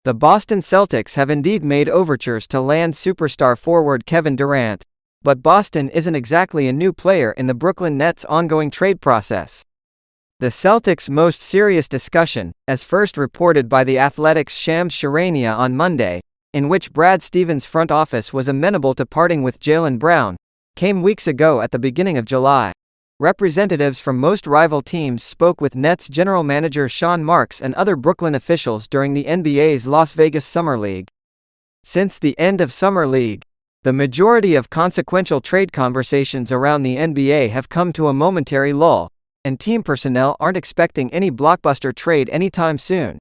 The Boston Celtics have indeed made overtures to land superstar forward Kevin Durant, but Boston isn't exactly a new player in the Brooklyn Nets' ongoing trade process. The Celtics' most serious discussion, as first reported by The Athletic's Shams Charania on Monday, in which Brad Stevens' front office was amenable to parting with Jaylen Brown, came weeks ago at the beginning of July. Representatives from most rival teams spoke with Nets general manager Sean Marks and other Brooklyn officials during the NBA's Las Vegas Summer League. Since the end of Summer League, the majority of consequential trade conversations around the NBA have come to a momentary lull, and team personnel aren't expecting any blockbuster trade anytime soon.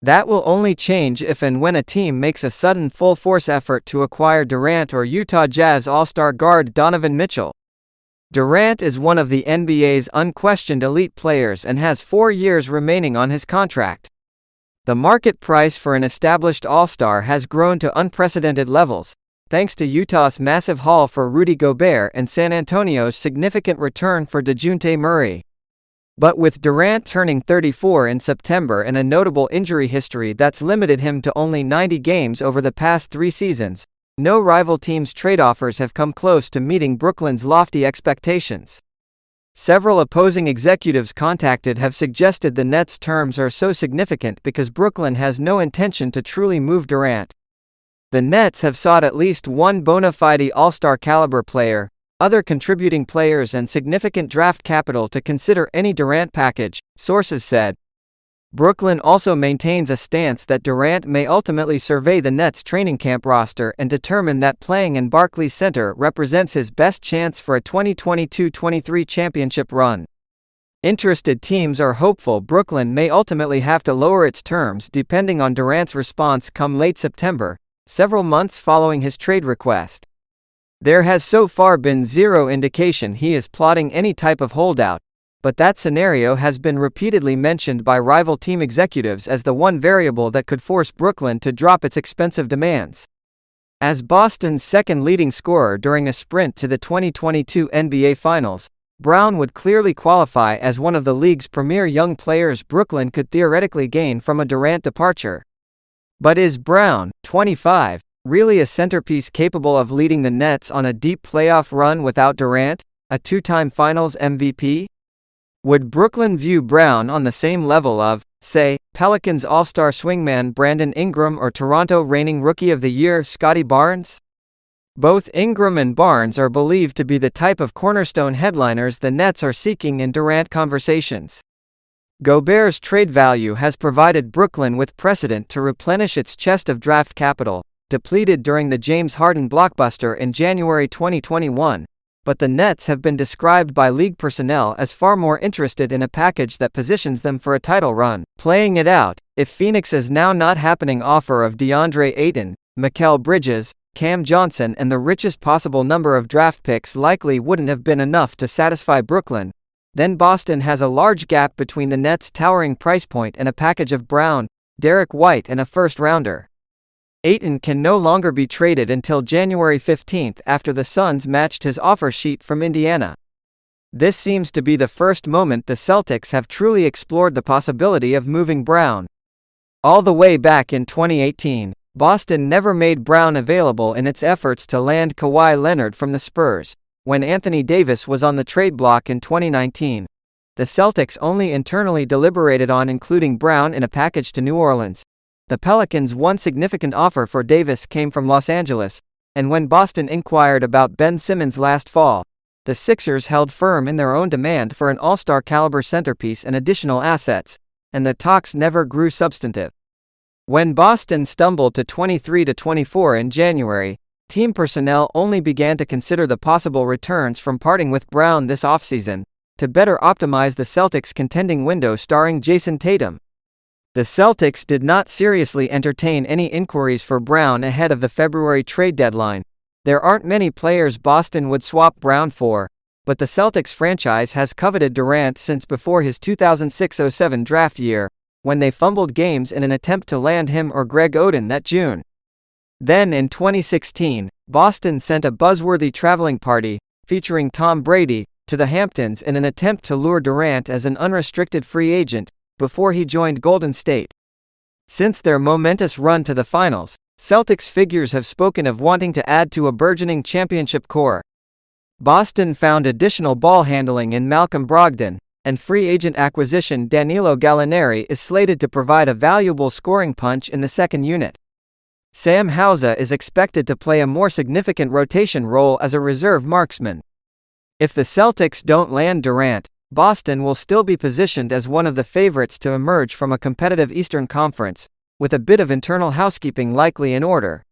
That will only change if and when a team makes a sudden full-force effort to acquire Durant or Utah Jazz All-Star guard Donovan Mitchell. Durant is one of the NBA's unquestioned elite players and has 4 years remaining on his contract. The market price for an established All-Star has grown to unprecedented levels, thanks to Utah's massive haul for Rudy Gobert and San Antonio's significant return for DeJounte Murray. But with Durant turning 34 in September and a notable injury history that's limited him to only 90 games over the past 3 seasons, no rival team's trade offers have come close to meeting Brooklyn's lofty expectations. Several opposing executives contacted have suggested the Nets' terms are so significant because Brooklyn has no intention to truly move Durant. The Nets have sought at least one bona fide all-star caliber player, other contributing players and significant draft capital to consider any Durant package, sources said. Brooklyn also maintains a stance that Durant may ultimately survey the Nets' training camp roster and determine that playing in Barclays Center represents his best chance for a 2022-23 championship run. Interested teams are hopeful Brooklyn may ultimately have to lower its terms depending on Durant's response come late September, several months following his trade request. There has so far been zero indication he is plotting any type of holdout, but that scenario has been repeatedly mentioned by rival team executives as the one variable that could force Brooklyn to drop its expensive demands. As Boston's second leading scorer during a sprint to the 2022 NBA Finals, Brown would clearly qualify as one of the league's premier young players Brooklyn could theoretically gain from a Durant departure. But is Brown, 25, really a centerpiece capable of leading the Nets on a deep playoff run without Durant, a 2-time Finals MVP? Would Brooklyn view Brown on the same level of, say, Pelicans All-Star swingman Brandon Ingram or Toronto reigning Rookie of the Year Scottie Barnes? Both Ingram and Barnes are believed to be the type of cornerstone headliners the Nets are seeking in Durant conversations. Gobert's trade value has provided Brooklyn with precedent to replenish its chest of draft capital, depleted during the James Harden blockbuster in January 2021. But the Nets have been described by league personnel as far more interested in a package that positions them for a title run. Playing it out, if Phoenix's now not happening offer of DeAndre Ayton, Mikal Bridges, Cam Johnson and the richest possible number of draft picks likely wouldn't have been enough to satisfy Brooklyn, then Boston has a large gap between the Nets' towering price point and a package of Brown, Derek White and a first-rounder. Ayton can no longer be traded until January 15 after the Suns matched his offer sheet from Indiana. This seems to be the first moment the Celtics have truly explored the possibility of moving Brown. All the way back in 2018, Boston never made Brown available in its efforts to land Kawhi Leonard from the Spurs. When Anthony Davis was on the trade block in 2019, the Celtics only internally deliberated on including Brown in a package to New Orleans. The Pelicans' one significant offer for Davis came from Los Angeles, and when Boston inquired about Ben Simmons last fall, the Sixers held firm in their own demand for an all-star caliber centerpiece and additional assets, and the talks never grew substantive. When Boston stumbled to 23-24 in January, team personnel only began to consider the possible returns from parting with Brown this offseason, to better optimize the Celtics' contending window starring Jason Tatum. The Celtics did not seriously entertain any inquiries for Brown ahead of the February trade deadline. There aren't many players Boston would swap Brown for, but the Celtics franchise has coveted Durant since before his 2006-07 draft year, when they fumbled games in an attempt to land him or Greg Oden that June. Then in 2016, Boston sent a buzzworthy traveling party, featuring Tom Brady, to the Hamptons in an attempt to lure Durant as an unrestricted free agent, before he joined Golden State. Since their momentous run to the finals, Celtics figures have spoken of wanting to add to a burgeoning championship core. Boston found additional ball handling in Malcolm Brogdon, and free agent acquisition Danilo Gallinari is slated to provide a valuable scoring punch in the second unit. Sam Hauser is expected to play a more significant rotation role as a reserve marksman. If the Celtics don't land Durant, Boston will still be positioned as one of the favorites to emerge from a competitive Eastern Conference, with a bit of internal housekeeping likely in order.